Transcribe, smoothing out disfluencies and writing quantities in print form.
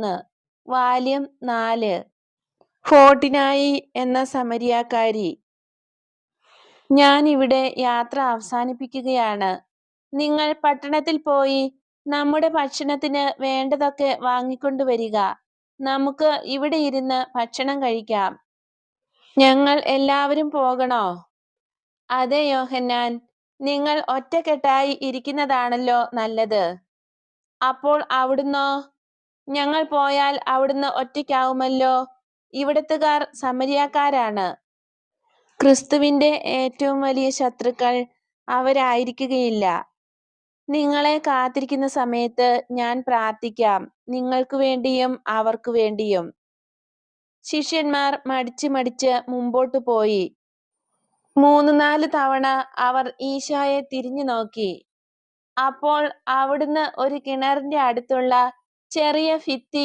3, വാല്യം 4. ഫോർട്ടിനായി എന്ന സമരിയാക്കാരി. ഞാൻ ഇവിടെ യാത്ര അവസാനിപ്പിക്കുകയാണ്. നിങ്ങൾ പട്ടണത്തിൽ പോയി നമ്മുടെ ഭക്ഷണത്തിന് വേണ്ടതൊക്കെ വാങ്ങിക്കൊണ്ടുവരിക. നമുക്ക് ഇവിടെ ഇരുന്ന് ഭക്ഷണം കഴിക്കാം. ഞങ്ങൾ എല്ലാവരും പോകണോ? അതെ യോഹന്നാൻ, നിങ്ങൾ ഒറ്റക്കെട്ടായി ഇരിക്കുന്നതാണല്ലോ നല്ലത്. അപ്പോൾ അവിടുന്നോ? ഞങ്ങൾ പോയാൽ അവിടുന്ന് ഒറ്റയ്ക്കാവുമല്ലോ. ഇവിടത്തുകാർ സമരിയാക്കാരാണ്. ക്രിസ്തുവിന്റെ ഏറ്റവും വലിയ ശത്രുക്കൾ അവരായിരിക്കുകയില്ല. നിങ്ങളെ കാത്തിരിക്കുന്ന സമയത്ത് ഞാൻ പ്രാർത്ഥിക്കാം, നിങ്ങൾക്ക് വേണ്ടിയും അവർക്ക് വേണ്ടിയും. ശിഷ്യന്മാർ മടിച്ച് മുമ്പോട്ടു പോയി. 3-4 തവണ അവർ ഈശോയെ തിരിഞ്ഞു നോക്കി. അപ്പോൾ അവിടുന്ന് ഒരു കിണറിന്റെ അടുത്തുള്ള ചെറിയ ഭിത്തി